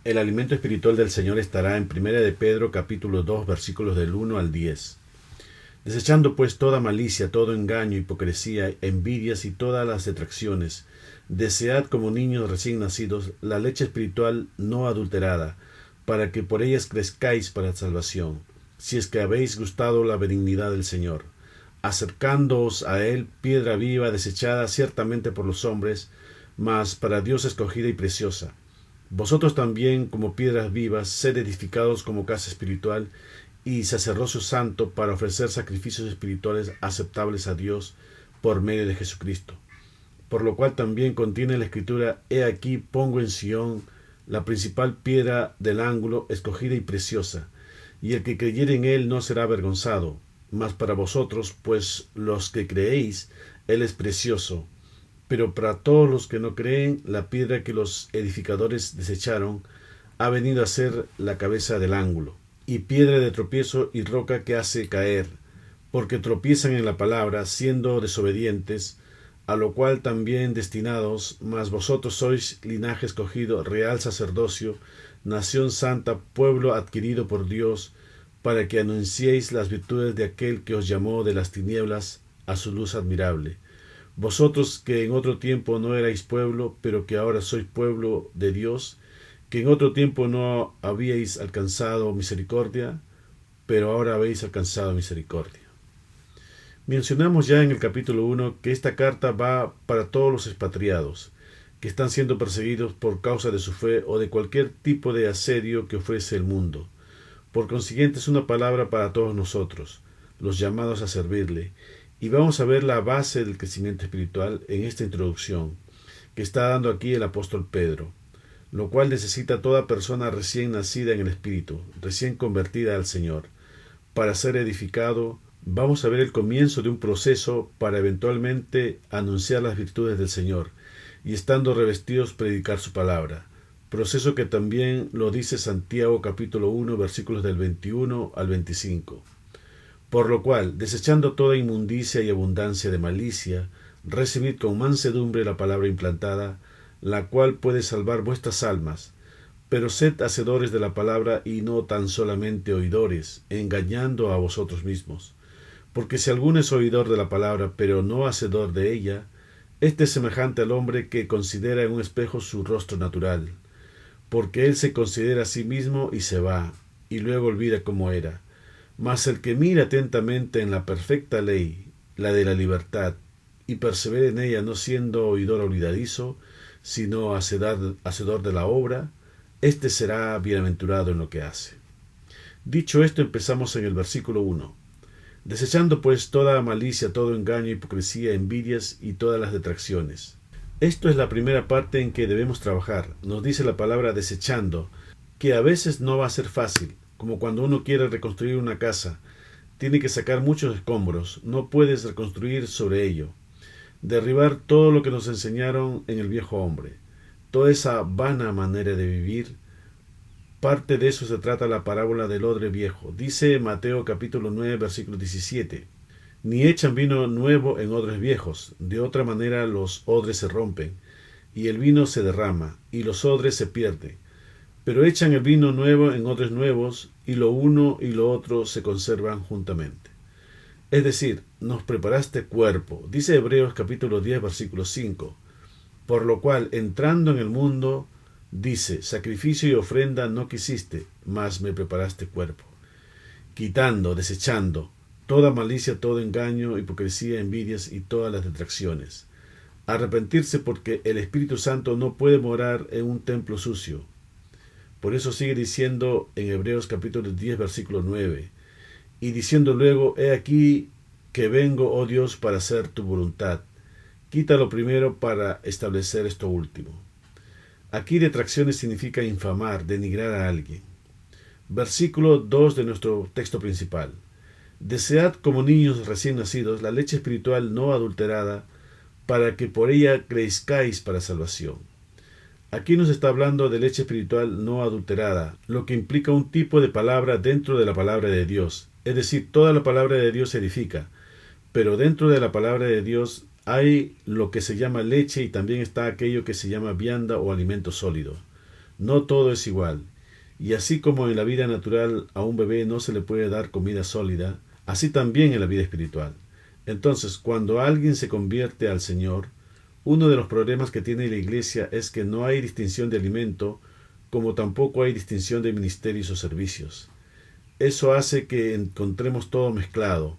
El alimento espiritual del Señor estará en 1 de Pedro capítulo 2 versículos del 1 al 10. Desechando pues toda malicia, todo engaño, hipocresía, envidias y todas las detracciones, desead como niños recién nacidos la leche espiritual no adulterada, para que por ellas crezcáis para salvación, si es que habéis gustado la benignidad del Señor, acercándoos a Él, piedra viva, desechada ciertamente por los hombres, mas para Dios escogida y preciosa. Vosotros también, como piedras vivas, sed edificados como casa espiritual y sacerdocio santo para ofrecer sacrificios espirituales aceptables a Dios por medio de Jesucristo. Por lo cual también contiene la Escritura: He aquí pongo en Sión la principal piedra del ángulo, escogida y preciosa, y el que creyere en él no será avergonzado. Mas para vosotros, pues los que creéis, él es precioso. Pero para todos los que no creen, la piedra que los edificadores desecharon ha venido a ser la cabeza del ángulo, y piedra de tropiezo y roca que hace caer, porque tropiezan en la palabra, siendo desobedientes, a lo cual también destinados, mas vosotros sois linaje escogido, real sacerdocio, nación santa, pueblo adquirido por Dios, para que anunciéis las virtudes de aquel que os llamó de las tinieblas a su luz admirable. Vosotros que en otro tiempo no erais pueblo, pero que ahora sois pueblo de Dios, que en otro tiempo no habíais alcanzado misericordia, pero ahora habéis alcanzado misericordia. Mencionamos ya en el capítulo 1 que esta carta va para todos los expatriados, que están siendo perseguidos por causa de su fe o de cualquier tipo de asedio que ofrece el mundo. Por consiguiente es una palabra para todos nosotros, los llamados a servirle, y vamos a ver la base del crecimiento espiritual en esta introducción que está dando aquí el apóstol Pedro, lo cual necesita toda persona recién nacida en el Espíritu, recién convertida al Señor. Para ser edificado, vamos a ver el comienzo de un proceso para eventualmente anunciar las virtudes del Señor y, estando revestidos, predicar su palabra. Proceso que también lo dice Santiago capítulo 1 versículos del 21 al 25. Por lo cual, desechando toda inmundicia y abundancia de malicia, recibid con mansedumbre la palabra implantada, la cual puede salvar vuestras almas. Pero sed hacedores de la palabra y no tan solamente oidores, engañando a vosotros mismos. Porque si alguno es oidor de la palabra, pero no hacedor de ella, éste es semejante al hombre que considera en un espejo su rostro natural. Porque él se considera a sí mismo y se va, y luego olvida cómo era. Mas el que mira atentamente en la perfecta ley, la de la libertad, y persevera en ella, no siendo oidor olvidadizo, sino hacedor de la obra, éste será bienaventurado en lo que hace. Dicho esto, empezamos en el versículo 1. Desechando pues toda malicia, todo engaño, hipocresía, envidias y todas las detracciones. Esto es la primera parte en que debemos trabajar. Nos dice la palabra desechando, que a veces no va a ser fácil, como cuando uno quiere reconstruir una casa. Tiene que sacar muchos escombros, no puedes reconstruir sobre ello. Derribar todo lo que nos enseñaron en el viejo hombre, toda esa vana manera de vivir. Parte de eso se trata la parábola del odre viejo. Dice Mateo capítulo 9 versículo 17. Ni echan vino nuevo en odres viejos, de otra manera los odres se rompen, y el vino se derrama, y los odres se pierden. Pero echan el vino nuevo en odres nuevos, y lo uno y lo otro se conservan juntamente. Es decir, nos preparaste cuerpo, dice Hebreos capítulo 10 versículo 5. Por lo cual, entrando en el mundo, dice, sacrificio y ofrenda no quisiste, mas me preparaste cuerpo. Quitando, desechando, toda malicia, todo engaño, hipocresía, envidias y todas las detracciones. Arrepentirse porque el Espíritu Santo no puede morar en un templo sucio. Por eso sigue diciendo en Hebreos capítulo 10 versículo 9. Y diciendo luego, he aquí que vengo, oh Dios, para hacer tu voluntad. Quítalo primero para establecer esto último. Aquí detracciones significa infamar, denigrar a alguien. Versículo 2 de nuestro texto principal. Desead como niños recién nacidos la leche espiritual no adulterada, para que por ella crezcáis para salvación. Aquí nos está hablando de leche espiritual no adulterada, lo que implica un tipo de palabra dentro de la palabra de Dios. Es decir, toda la palabra de Dios edifica, pero dentro de la palabra de Dios hay lo que se llama leche y también está aquello que se llama vianda o alimento sólido. No todo es igual. Y así como en la vida natural a un bebé no se le puede dar comida sólida, así también en la vida espiritual. Entonces, cuando alguien se convierte al Señor, uno de los problemas que tiene la Iglesia es que no hay distinción de alimento, como tampoco hay distinción de ministerios o servicios. Eso hace que encontremos todo mezclado.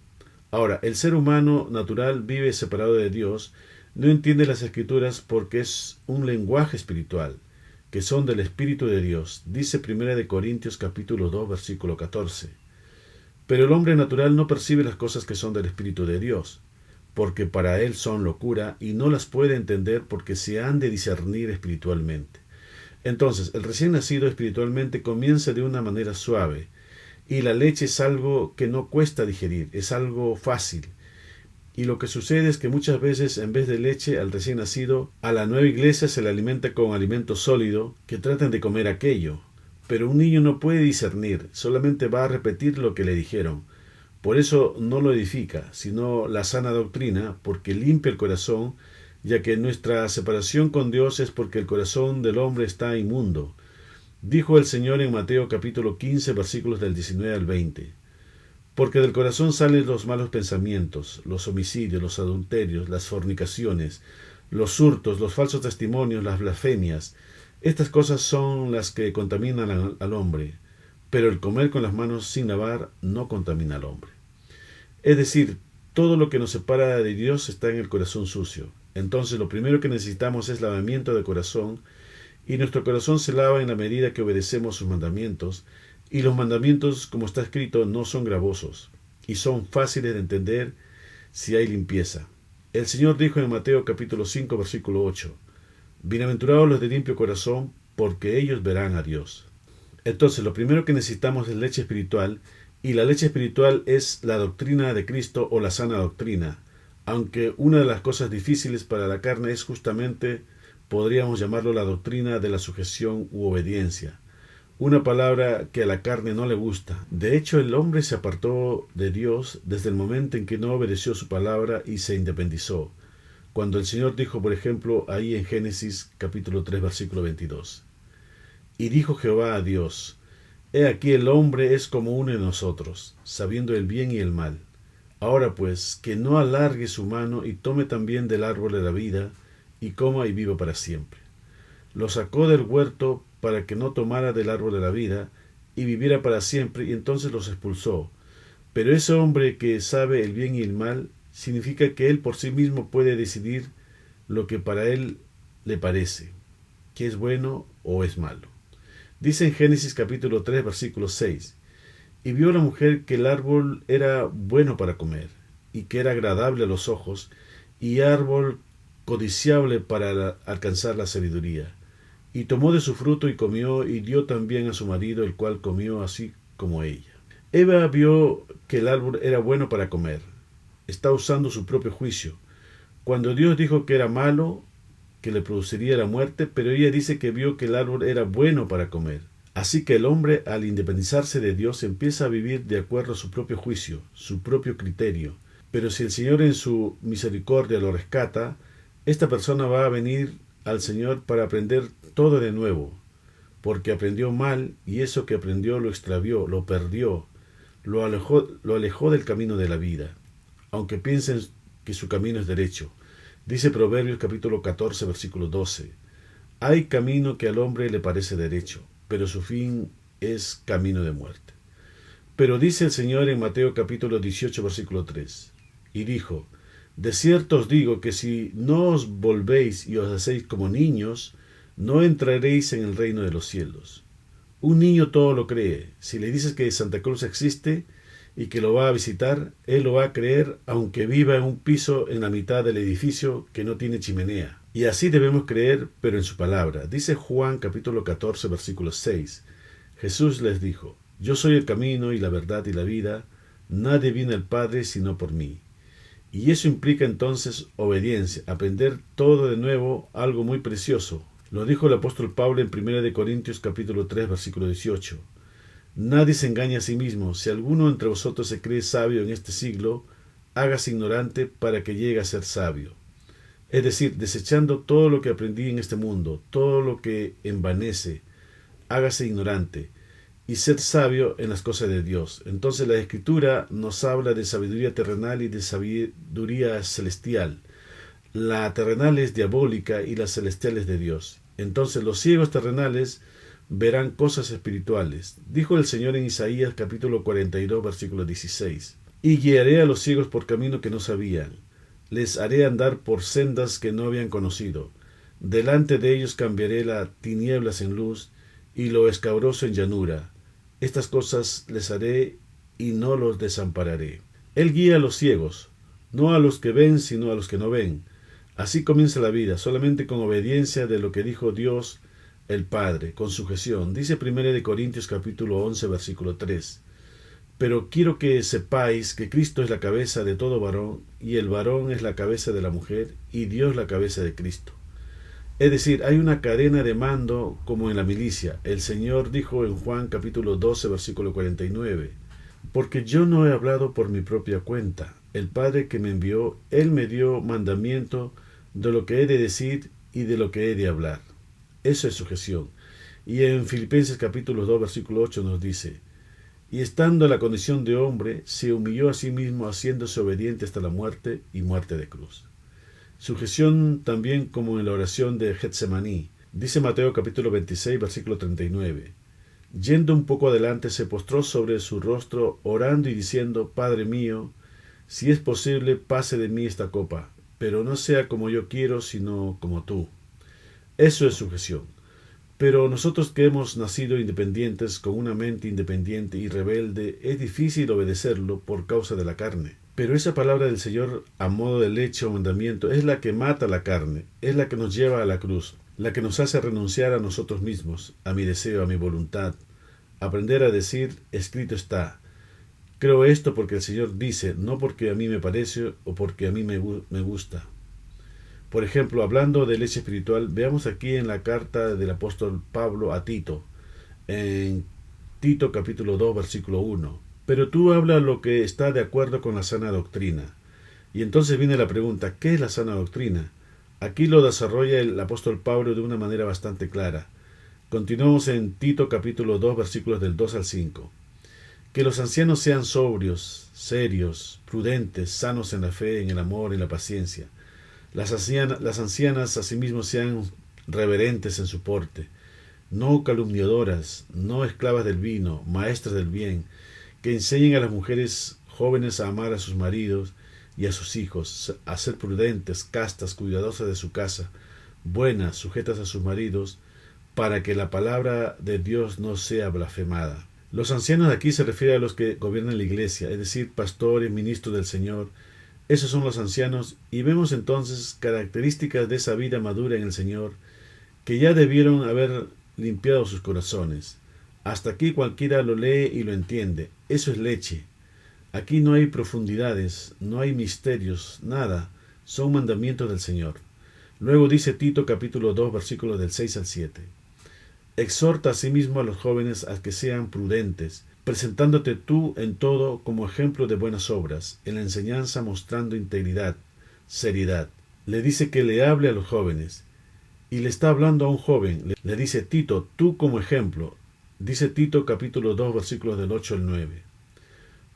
Ahora, el ser humano natural vive separado de Dios, no entiende las Escrituras porque es un lenguaje espiritual, que son del Espíritu de Dios, dice 1 Corintios capítulo 2 versículo 14. Pero el hombre natural no percibe las cosas que son del Espíritu de Dios, porque para él son locura y no las puede entender porque se han de discernir espiritualmente. Entonces, el recién nacido espiritualmente comienza de una manera suave, y la leche es algo que no cuesta digerir, es algo fácil. Y lo que sucede es que muchas veces en vez de leche al recién nacido, a la nueva iglesia se le alimenta con alimento sólido, que tratan de comer aquello. Pero un niño no puede discernir, solamente va a repetir lo que le dijeron. Por eso no lo edifica, sino la sana doctrina, porque limpia el corazón, ya que nuestra separación con Dios es porque el corazón del hombre está inmundo. Dijo el Señor en Mateo capítulo 15 versículos del 19 al 20. Porque del corazón salen los malos pensamientos, los homicidios, los adulterios, las fornicaciones, los hurtos, los falsos testimonios, las blasfemias. Estas cosas son las que contaminan al hombre, pero el comer con las manos sin lavar no contamina al hombre. Es decir, todo lo que nos separa de Dios está en el corazón sucio. Entonces lo primero que necesitamos es lavamiento de corazón, y nuestro corazón se lava en la medida que obedecemos sus mandamientos, y los mandamientos, como está escrito, no son gravosos, y son fáciles de entender si hay limpieza. El Señor dijo en Mateo capítulo 5 versículo 8, Bienaventurados los de limpio corazón, porque ellos verán a Dios. Entonces, lo primero que necesitamos es leche espiritual, y la leche espiritual es la doctrina de Cristo o la sana doctrina, aunque una de las cosas difíciles para la carne es justamente, podríamos llamarlo la doctrina de la sujeción u obediencia, una palabra que a la carne no le gusta. De hecho, el hombre se apartó de Dios desde el momento en que no obedeció su palabra y se independizó. Cuando el Señor dijo, por ejemplo, ahí en Génesis capítulo 3 versículo 22, y dijo Jehová a Dios, He aquí el hombre es como uno de nosotros, sabiendo el bien y el mal. Ahora pues, que no alargue su mano y tome también del árbol de la vida, y coma y viva para siempre. Lo sacó del huerto para que no tomara del árbol de la vida, y viviera para siempre, y entonces los expulsó. Pero ese hombre que sabe el bien y el mal, significa que él por sí mismo puede decidir lo que para él le parece, que es bueno o es malo. Dice en Génesis capítulo 3 versículo 6, Y vio la mujer que el árbol era bueno para comer, y que era agradable a los ojos, y árbol codiciable para alcanzar la sabiduría. Y tomó de su fruto y comió, y dio también a su marido, el cual comió así como ella. Eva vio que el árbol era bueno para comer. Está usando su propio juicio. Cuando Dios dijo que era malo, que le produciría la muerte, pero ella dice que vio que el árbol era bueno para comer. Así que el hombre, al independizarse de Dios, empieza a vivir de acuerdo a su propio juicio, su propio criterio. Pero si el Señor en su misericordia lo rescata, esta persona va a venir al Señor para aprender todo de nuevo, porque aprendió mal, y eso que aprendió lo extravió, lo perdió, lo alejó del camino de la vida, aunque piensen que su camino es derecho. Dice Proverbios capítulo 14 versículo 12, Hay camino que al hombre le parece derecho, pero su fin es camino de muerte. Pero dice el Señor en Mateo capítulo 18 versículo 3, y dijo, De cierto os digo que si no os volvéis y os hacéis como niños, no entraréis en el reino de los cielos. Un niño todo lo cree. Si le dices que Santa Cruz existe y que lo va a visitar, él lo va a creer aunque viva en un piso en la mitad del edificio que no tiene chimenea. Y así debemos creer, pero en su palabra. Dice Juan capítulo 14 versículo 6. Jesús les dijo, Yo soy el camino y la verdad y la vida. Nadie viene al Padre sino por mí. Y eso implica entonces obediencia, aprender todo de nuevo, algo muy precioso. Lo dijo el apóstol Pablo en 1 Corintios capítulo 3 versículo 18. Nadie se engaña a sí mismo. Si alguno entre vosotros se cree sabio en este siglo, hágase ignorante para que llegue a ser sabio. Es decir, desechando todo lo que aprendí en este mundo, todo lo que envanece, hágase ignorante, y sed sabio en las cosas de Dios. Entonces la Escritura nos habla de sabiduría terrenal y de sabiduría celestial. La terrenal es diabólica y la celestial es de Dios. Entonces los ciegos terrenales verán cosas espirituales. Dijo el Señor en Isaías capítulo 42, versículo 16. Y guiaré a los ciegos por camino que no sabían. Les haré andar por sendas que no habían conocido. Delante de ellos cambiaré las tinieblas en luz y lo escabroso en llanura. Estas cosas les haré y no los desampararé. Él guía a los ciegos, no a los que ven, sino a los que no ven. Así comienza la vida, solamente con obediencia de lo que dijo Dios el Padre, con sujeción. Dice 1 Corintios capítulo 11, versículo 3. Pero quiero que sepáis que Cristo es la cabeza de todo varón, y el varón es la cabeza de la mujer, y Dios la cabeza de Cristo. Es decir, hay una cadena de mando como en la milicia. El Señor dijo en Juan capítulo 12, versículo 49, porque yo no he hablado por mi propia cuenta. El Padre que me envió, Él me dio mandamiento de lo que he de decir y de lo que he de hablar. Eso es sujeción. Y en Filipenses capítulo 2, versículo 8 nos dice, y estando en la condición de hombre, se humilló a sí mismo, haciéndose obediente hasta la muerte y muerte de cruz. Sujeción también como en la oración de Getsemaní. Dice Mateo capítulo 26, versículo 39. Yendo un poco adelante, se postró sobre su rostro, orando y diciendo, Padre mío, si es posible, pase de mí esta copa, pero no sea como yo quiero, sino como tú. Eso es sujeción. Pero nosotros que hemos nacido independientes, con una mente independiente y rebelde, es difícil obedecerlo por causa de la carne. Pero esa palabra del Señor, a modo de leche o mandamiento, es la que mata la carne, es la que nos lleva a la cruz, la que nos hace renunciar a nosotros mismos, a mi deseo, a mi voluntad. Aprender a decir, escrito está. Creo esto porque el Señor dice, no porque a mí me parece o porque a mí me gusta. Por ejemplo, hablando de leche espiritual, veamos aquí en la carta del apóstol Pablo a Tito, en Tito capítulo 2, versículo 1. Pero tú habla lo que está de acuerdo con la sana doctrina. Y entonces viene la pregunta, ¿qué es la sana doctrina? Aquí lo desarrolla el apóstol Pablo de una manera bastante clara. Continuamos en Tito capítulo 2, versículos del 2 al 5. Que los ancianos sean sobrios, serios, prudentes, sanos en la fe, en el amor, en la paciencia. Las ancianas asimismo sean reverentes en su porte, no calumniadoras, no esclavas del vino, maestras del bien, que enseñen a las mujeres jóvenes a amar a sus maridos y a sus hijos, a ser prudentes, castas, cuidadosas de su casa, buenas, sujetas a sus maridos, para que la palabra de Dios no sea blasfemada. Los ancianos aquí se refiere a los que gobiernan la iglesia, es decir, pastores, ministros del Señor. Esos son los ancianos, y vemos entonces características de esa vida madura en el Señor, que ya debieron haber limpiado sus corazones. Hasta aquí cualquiera lo lee y lo entiende. Eso es leche. Aquí no hay profundidades, no hay misterios, nada. Son mandamientos del Señor. Luego dice Tito capítulo 2, versículos del 6 al 7. Exhorta asimismo a los jóvenes a que sean prudentes, presentándote tú en todo como ejemplo de buenas obras, en la enseñanza mostrando integridad, seriedad. Le dice que le hable a los jóvenes, y le está hablando a un joven. Le dice, Tito, tú como ejemplo. Dice Tito capítulo 2, versículos del 8 al 9.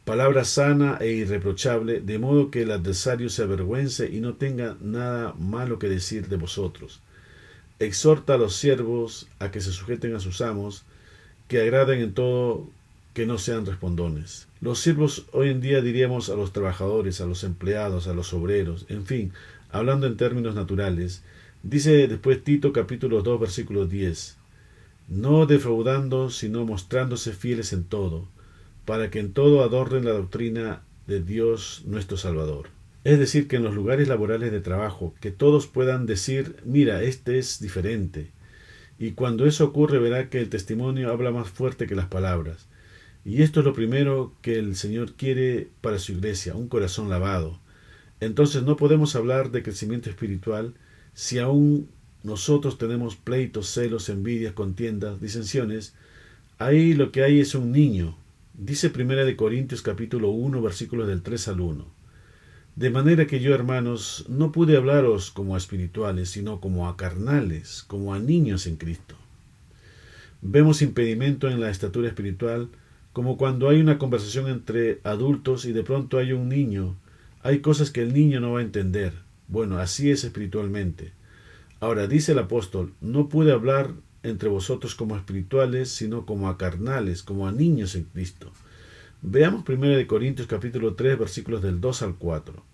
Palabra sana e irreprochable, de modo que el adversario se avergüence y no tenga nada malo que decir de vosotros. Exhorta a los siervos a que se sujeten a sus amos, que agraden en todo, que no sean respondones. Los siervos hoy en día diríamos a los trabajadores, a los empleados, a los obreros, en fin, hablando en términos naturales. Dice después Tito capítulo 2, versículo 10. No defraudando, sino mostrándose fieles en todo, para que en todo adornen la doctrina de Dios nuestro Salvador. Es decir, que en los lugares laborales de trabajo, que todos puedan decir, mira, este es diferente. Y cuando eso ocurre, verá que el testimonio habla más fuerte que las palabras. Y esto es lo primero que el Señor quiere para su iglesia, un corazón lavado. Entonces no podemos hablar de crecimiento espiritual si aún nosotros tenemos pleitos, celos, envidias, contiendas, disensiones. Ahí lo que hay es un niño. Dice 1 Corintios capítulo 1, versículos del 3 al 1. De manera que yo, hermanos, no pude hablaros como a espirituales, sino como a carnales, como a niños en Cristo. Vemos impedimento en la estatura espiritual, como cuando hay una conversación entre adultos y de pronto hay un niño. Hay cosas que el niño no va a entender. Bueno, así es espiritualmente. Ahora, dice el apóstol, no pude hablar entre vosotros como espirituales, sino como a carnales, como a niños en Cristo. Veamos 1 Corintios capítulo 3, versículos del 2 al 4.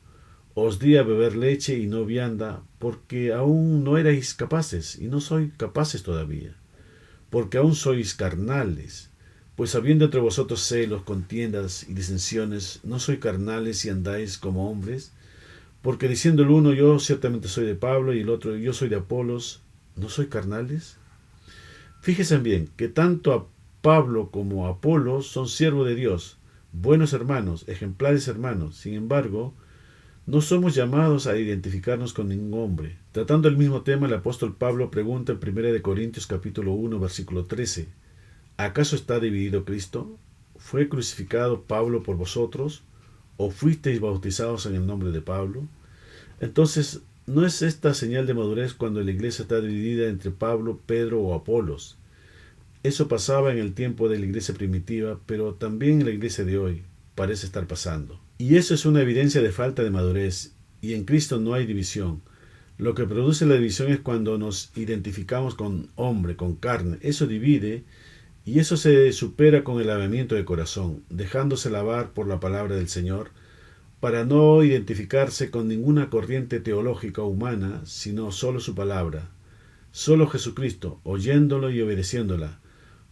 Os di a beber leche y no vianda, porque aún no erais capaces, y no sois capaces todavía, porque aún sois carnales. Pues habiendo entre vosotros celos, contiendas y disensiones, ¿no sois carnales y andáis como hombres? Porque diciendo el uno, yo ciertamente soy de Pablo, y el otro, yo soy de Apolos, ¿no sois carnales? Fíjense bien, que tanto a Pablo como a Apolos son siervos de Dios, buenos hermanos, ejemplares hermanos. Sin embargo, no somos llamados a identificarnos con ningún hombre. Tratando el mismo tema, el apóstol Pablo pregunta en 1 Corintios capítulo 1, versículo 13, ¿acaso está dividido Cristo? ¿Fue crucificado Pablo por vosotros? ¿O fuisteis bautizados en el nombre de Pablo? Entonces, ¿no es esta señal de madurez cuando la iglesia está dividida entre Pablo, Pedro o Apolos? Eso pasaba en el tiempo de la iglesia primitiva, pero también en la iglesia de hoy parece estar pasando. Y eso es una evidencia de falta de madurez, y en Cristo no hay división. Lo que produce la división es cuando nos identificamos con hombre, con carne. Eso divide, y eso se supera con el lavamiento de corazón, dejándose lavar por la palabra del Señor, para no identificarse con ninguna corriente teológica humana, sino solo su palabra, solo Jesucristo, oyéndolo y obedeciéndola,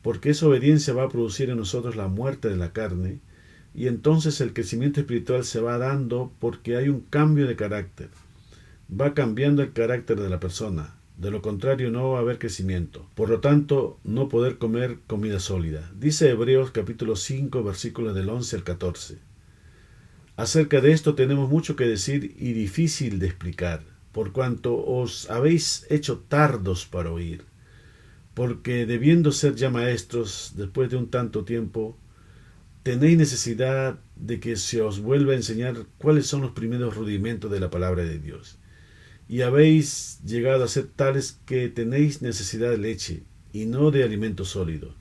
porque esa obediencia va a producir en nosotros la muerte de la carne, y entonces el crecimiento espiritual se va dando porque hay un cambio de carácter. Va cambiando el carácter de la persona. De lo contrario no va a haber crecimiento. Por lo tanto, no poder comer comida sólida. Dice Hebreos capítulo 5, versículos del 11 al 14. Acerca de esto tenemos mucho que decir y difícil de explicar, por cuanto os habéis hecho tardos para oír. Porque debiendo ser ya maestros, después de un tanto tiempo, tenéis necesidad de que se os vuelva a enseñar cuáles son los primeros rudimentos de la palabra de Dios. Y habéis llegado a ser tales que tenéis necesidad de leche, y no de alimento sólido.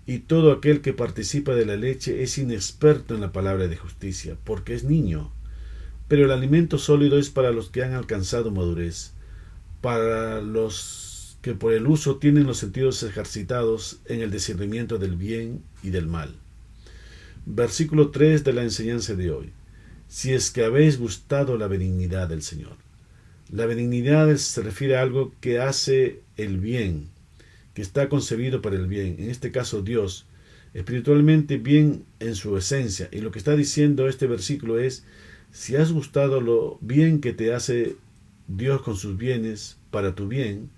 Y todo aquel que participa de la leche es inexperto en la palabra de justicia, porque es niño. Pero el alimento sólido es para los que han alcanzado madurez, para los que por el uso tienen los sentidos ejercitados en el discernimiento del bien y del mal. Versículo 3 de la enseñanza de hoy. Si es que habéis gustado la benignidad del Señor. La benignidad se refiere a algo que hace el bien, que está concebido para el bien, en este caso Dios, espiritualmente bien en su esencia. Y lo que está diciendo este versículo es, si has gustado lo bien que te hace Dios con sus bienes para tu bien,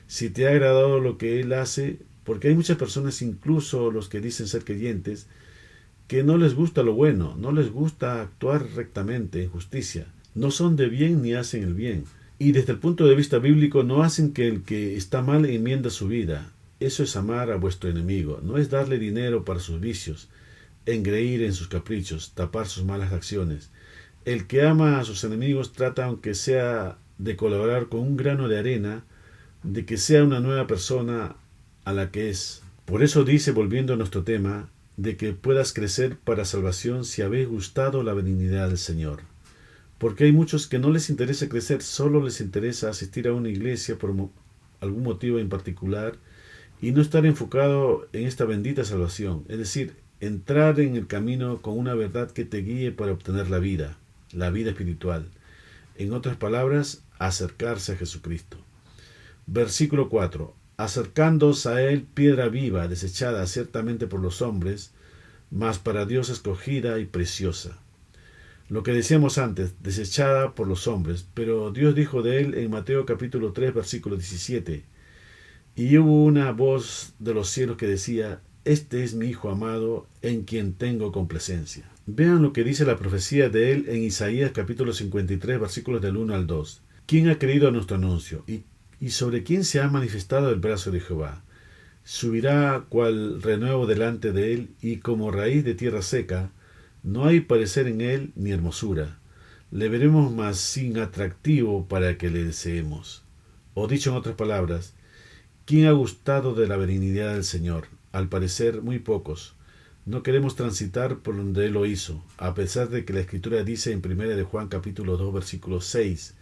si te ha agradado lo que Él hace, porque hay muchas personas, incluso los que dicen ser creyentes, que no les gusta lo bueno, no les gusta actuar rectamente en justicia, no son de bien ni hacen el bien. Y desde el punto de vista bíblico no hacen que el que está mal enmienda su vida. Eso es amar a vuestro enemigo, no es darle dinero para sus vicios, engreír en sus caprichos, tapar sus malas acciones. El que ama a sus enemigos trata, aunque sea de colaborar con un grano de arena, de que sea una nueva persona a la que es. Por eso dice, volviendo a nuestro tema, de que puedas crecer para salvación si habéis gustado la benignidad del Señor. Porque hay muchos que no les interesa crecer, solo les interesa asistir a una iglesia por algún motivo en particular y no estar enfocado en esta bendita salvación, es decir, entrar en el camino con una verdad que te guíe para obtener la vida espiritual. En otras palabras, acercarse a Jesucristo. Versículo 4. Acercándoos a él, piedra viva, desechada ciertamente por los hombres, mas para Dios escogida y preciosa. Lo que decíamos antes, desechada por los hombres, pero Dios dijo de él en Mateo capítulo 3, versículo 17, y hubo una voz de los cielos que decía, este es mi Hijo amado, en quien tengo complacencia. Vean lo que dice la profecía de él en Isaías capítulo 53, versículos del 1 al 2. ¿Quién ha creído a nuestro anuncio? ¿Y sobre quién se ha manifestado el brazo de Jehová? Subirá cual renuevo delante de él, y como raíz de tierra seca, no hay parecer en él ni hermosura. Le veremos más sin atractivo para que le deseemos. O dicho en otras palabras, ¿Quién ha gustado de la benignidad del Señor? Al parecer, muy pocos. No queremos transitar por donde Él lo hizo, a pesar de que la Escritura dice en 1 de Juan capítulo 2 versículo 6,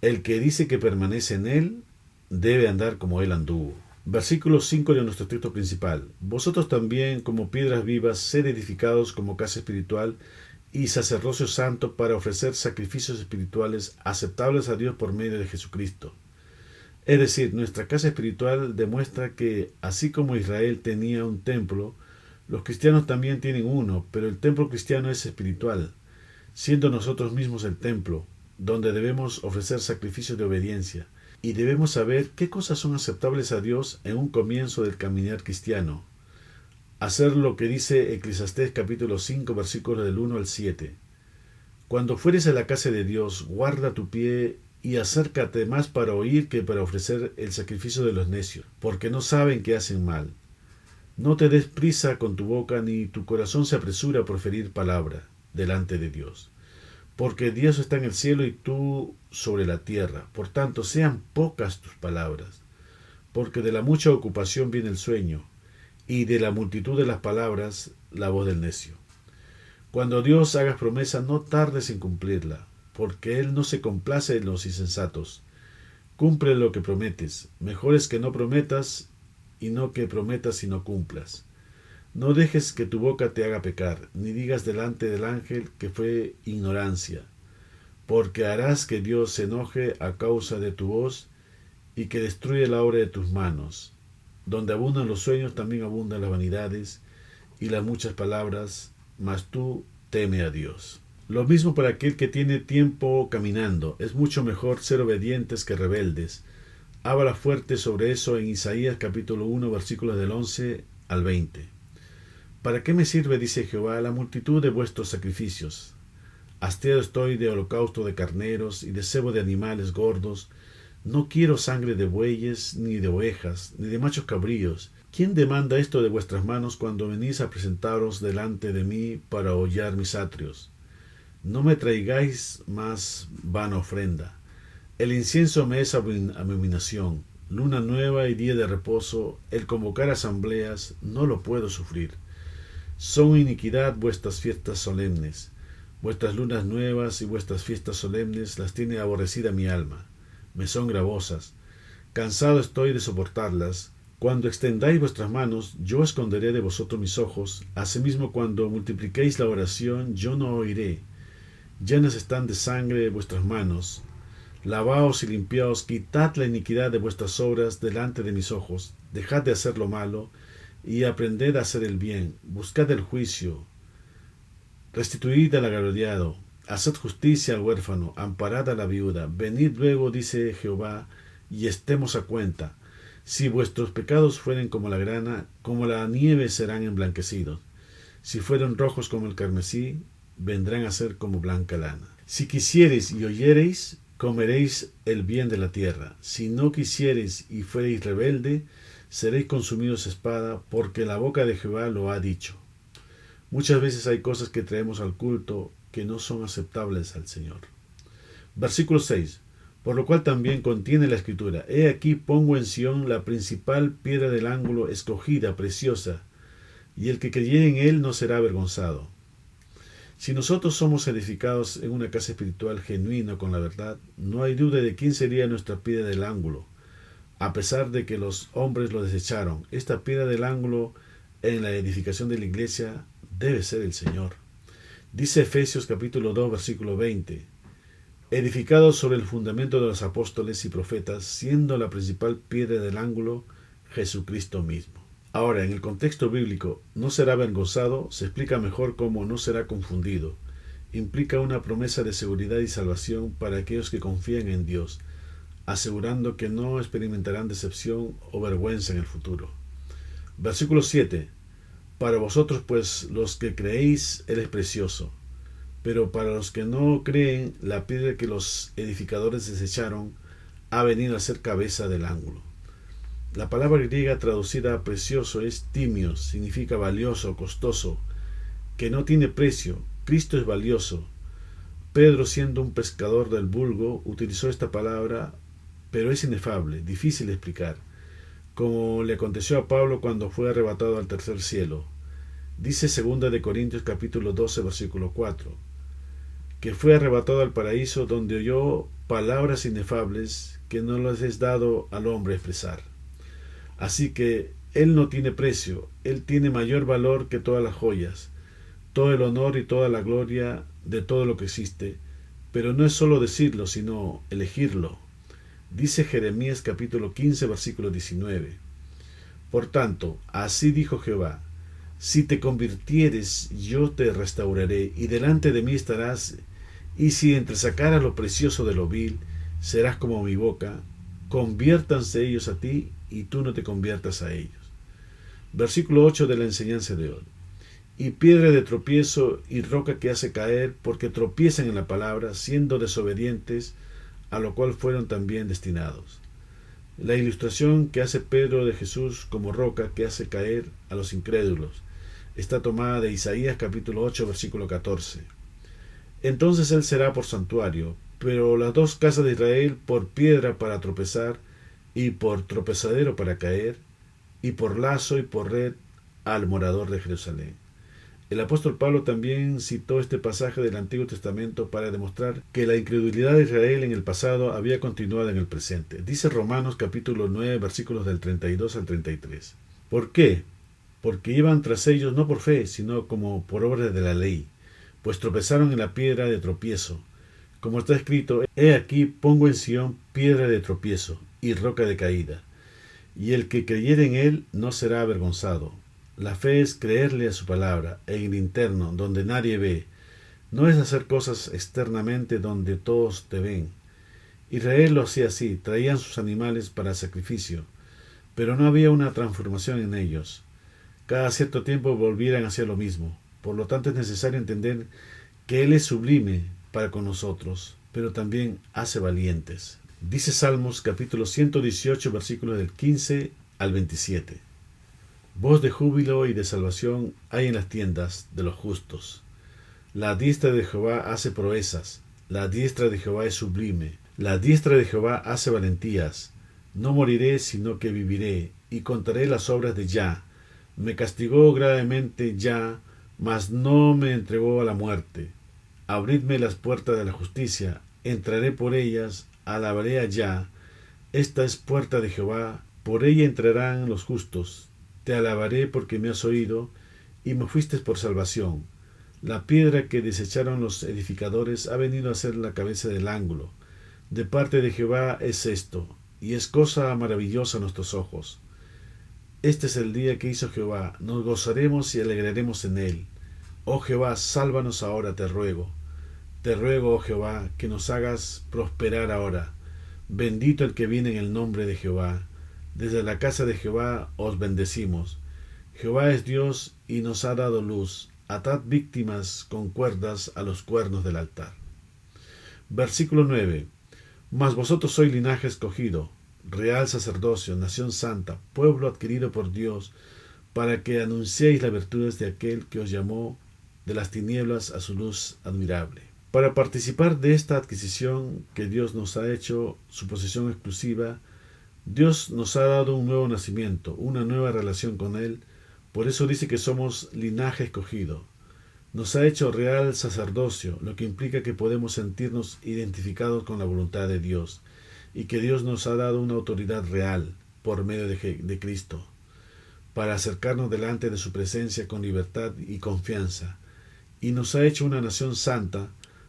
el que dice que permanece en Él, debe andar como Él anduvo. Versículo 5 de nuestro texto principal. Vosotros también, como piedras vivas, sed edificados como casa espiritual y sacerdocio santo para ofrecer sacrificios espirituales aceptables a Dios por medio de Jesucristo. Es decir, nuestra casa espiritual demuestra que, así como Israel tenía un templo, los cristianos también tienen uno, pero el templo cristiano es espiritual, siendo nosotros mismos el templo, donde debemos ofrecer sacrificios de obediencia, y debemos saber qué cosas son aceptables a Dios en un comienzo del caminar cristiano. Hacer lo que dice Eclesiastés capítulo 5, versículos del 1 al 7. Cuando fueres a la casa de Dios, guarda tu pie y acércate más para oír que para ofrecer el sacrificio de los necios, porque no saben que hacen mal. No te des prisa con tu boca, ni tu corazón se apresura a proferir palabra delante de Dios. Porque Dios está en el cielo y tú sobre la tierra. Por tanto, sean pocas tus palabras. Porque de la mucha ocupación viene el sueño, y de la multitud de las palabras la voz del necio. Cuando Dios hagas promesa, no tardes en cumplirla, porque Él no se complace en los insensatos. Cumple lo que prometes. Mejor es que no prometas, y no que prometas y no cumplas. No dejes que tu boca te haga pecar, ni digas delante del ángel que fue ignorancia, porque harás que Dios se enoje a causa de tu voz y que destruya la obra de tus manos. Donde abundan los sueños, también abundan las vanidades y las muchas palabras, mas tú teme a Dios. Lo mismo para aquel que tiene tiempo caminando. Es mucho mejor ser obedientes que rebeldes. Habla fuerte sobre eso en Isaías capítulo 1 versículos del 11 al 20. ¿Para qué me sirve, dice Jehová, la multitud de vuestros sacrificios? Hastiado estoy de holocausto de carneros y de cebo de animales gordos. No quiero sangre de bueyes, ni de ovejas, ni de machos cabríos. ¿Quién demanda esto de vuestras manos cuando venís a presentaros delante de mí para hollar mis atrios? No me traigáis más vana ofrenda. El incienso me es abominación. Luna nueva y día de reposo, el convocar asambleas, no lo puedo sufrir. Son iniquidad vuestras fiestas solemnes. Vuestras lunas nuevas y vuestras fiestas solemnes las tiene aborrecida mi alma. Me son gravosas. Cansado estoy de soportarlas. Cuando extendáis vuestras manos, yo esconderé de vosotros mis ojos. Asimismo, cuando multipliquéis la oración, yo no oiré. Llenas están de sangre vuestras manos. Lavaos y limpiaos, quitad la iniquidad de vuestras obras delante de mis ojos. Dejad de hacer lo malo, y aprended a hacer el bien. Buscad el juicio. Restituid al agraviado. Haced justicia al huérfano. Amparad a la viuda. Venid luego, dice Jehová, y estemos a cuenta. Si vuestros pecados fueren como la grana, como la nieve serán emblanquecidos. Si fueren rojos como el carmesí, vendrán a ser como blanca lana. Si quisiereis y oyereis, comeréis el bien de la tierra. Si no quisiereis y fuereis rebelde, seréis consumidos a espada, porque la boca de Jehová lo ha dicho. Muchas veces hay cosas que traemos al culto que no son aceptables al Señor. Versículo 6. Por lo cual también contiene la Escritura: He aquí pongo en Sión la principal piedra del ángulo, escogida, preciosa, y el que creyere en él no será avergonzado. Si nosotros somos edificados en una casa espiritual genuina con la verdad, no hay duda de quién sería nuestra piedra del ángulo. A pesar de que los hombres lo desecharon, esta piedra del ángulo en la edificación de la iglesia debe ser el Señor. Dice Efesios capítulo 2 versículo 20: edificados sobre el fundamento de los apóstoles y profetas, siendo la principal piedra del ángulo Jesucristo mismo. Ahora, en el contexto bíblico, no será avergonzado, se explica mejor como no será confundido. Implica una promesa de seguridad y salvación para aquellos que confían en Dios, asegurando que no experimentarán decepción o vergüenza en el futuro. Versículo 7. Para vosotros, pues, los que creéis, Él es precioso. Pero para los que no creen, la piedra que los edificadores desecharon ha venido a ser cabeza del ángulo. La palabra griega traducida a precioso es timios, significa valioso, costoso, que no tiene precio. Cristo es valioso. Pedro, siendo un pescador del vulgo, utilizó esta palabra, pero es inefable, difícil de explicar. como le aconteció a Pablo cuando fue arrebatado al tercer cielo. Dice 2 de Corintios capítulo 12 versículo 4, que fue arrebatado al paraíso donde oyó palabras inefables que no les es dado al hombre expresar. Así que él no tiene precio, él tiene mayor valor que todas las joyas, todo el honor y toda la gloria de todo lo que existe, pero no es solo decirlo, sino elegirlo. Dice Jeremías capítulo 15 versículo 19. Por tanto, así dijo Jehová: si te convirtieres, yo te restauraré, y delante de mí estarás, y si entresacaras lo precioso de lo vil, serás como mi boca. Conviértanse ellos a ti, y tú no te conviertas a ellos. Versículo 8 de la enseñanza de hoy. Y piedra de tropiezo y roca que hace caer, porque tropiezan en la palabra, siendo desobedientes, a lo cual fueron también destinados. La ilustración que hace Pedro de Jesús como roca que hace caer a los incrédulos está tomada de Isaías capítulo 8 versículo 14. Entonces él será por santuario, pero las dos casas de Israel por piedra para tropezar, y por tropezadero para caer, y por lazo y por red al morador de Jerusalén. El apóstol Pablo también citó este pasaje del Antiguo Testamento para demostrar que la incredulidad de Israel en el pasado había continuado en el presente. Dice Romanos capítulo 9 versículos del 32 al 33. ¿Por qué? Porque iban tras ellos no por fe, sino como por obra de la ley, pues tropezaron en la piedra de tropiezo. Como está escrito: he aquí pongo en Sión piedra de tropiezo y roca de caída, y el que creyere en él no será avergonzado. La fe es creerle a su palabra, en el interno, donde nadie ve. No es hacer cosas externamente donde todos te ven. Israel lo hacía así, traían sus animales para sacrificio, pero no había una transformación en ellos. Cada cierto tiempo volvieran hacia lo mismo. Por lo tanto es necesario entender que Él es sublime para con nosotros, pero también hace valientes. Dice Salmos capítulo 118 versículos del 15 al 27. Voz de júbilo y de salvación hay en las tiendas de los justos. La diestra de Jehová hace proezas, la diestra de Jehová es sublime, la diestra de Jehová hace valentías. No moriré, sino que viviré, y contaré las obras de Jah. Me castigó gravemente Jah, mas no me entregó a la muerte. Abridme las puertas de la justicia, entraré por ellas, alabaré a Jah. Esta es puerta de Jehová, por ella entrarán los justos. Te alabaré porque me has oído, y me fuiste por salvación. La piedra que desecharon los edificadores ha venido a ser la cabeza del ángulo. De parte de Jehová es esto, y es cosa maravillosa a nuestros ojos. Este es el día que hizo Jehová, nos gozaremos y alegraremos en él. Oh Jehová, sálvanos ahora, te ruego. Te ruego, oh Jehová, que nos hagas prosperar ahora. Bendito el que viene en el nombre de Jehová. Desde la casa de Jehová os bendecimos. Jehová es Dios y nos ha dado luz. Atad víctimas con cuerdas a los cuernos del altar. Versículo 9. Mas vosotros sois linaje escogido, real sacerdocio, nación santa, pueblo adquirido por Dios, para que anunciéis las virtudes de aquel que os llamó de las tinieblas a su luz admirable. Para participar de esta adquisición que Dios nos ha hecho su posesión exclusiva, Dios nos ha dado un nuevo nacimiento, una nueva relación con Él. Por eso dice que somos linaje escogido. Nos ha hecho real sacerdocio, lo que implica que podemos sentirnos identificados con la voluntad de Dios, y que Dios nos ha dado una autoridad real por medio de Cristo, para acercarnos delante de su presencia con libertad y confianza. Y nos ha hecho una nación santa,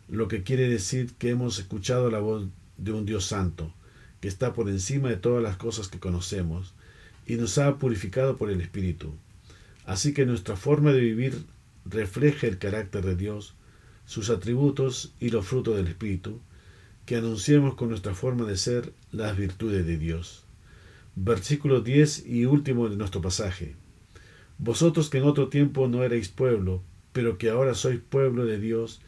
lo que quiere decir que hemos escuchado la voz de un Dios santo, que está por encima de todas las cosas que conocemos, y nos ha purificado por el Espíritu. Así que nuestra forma de vivir refleja el carácter de Dios, sus atributos y los frutos del Espíritu, que anunciemos con nuestra forma de ser las virtudes de Dios. Versículo 10 y último de nuestro pasaje. Vosotros que en otro tiempo no erais pueblo, pero que ahora sois pueblo de Dios,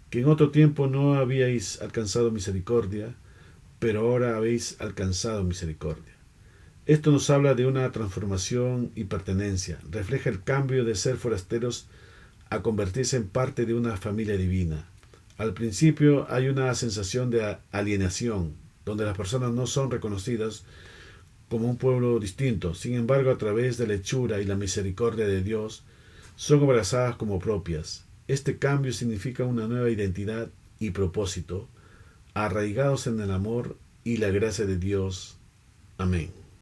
que en otro tiempo no habíais alcanzado misericordia, pero ahora habéis alcanzado misericordia. Esto nos habla de una transformación y pertenencia. Refleja el cambio de ser forasteros a convertirse en parte de una familia divina. Al principio hay una sensación de alienación, donde las personas no son reconocidas como un pueblo distinto. Sin embargo, a través de la hechura y la misericordia de Dios, son abrazadas como propias. Este cambio significa una nueva identidad y propósito, arraigados en el amor y la gracia de Dios. Amén.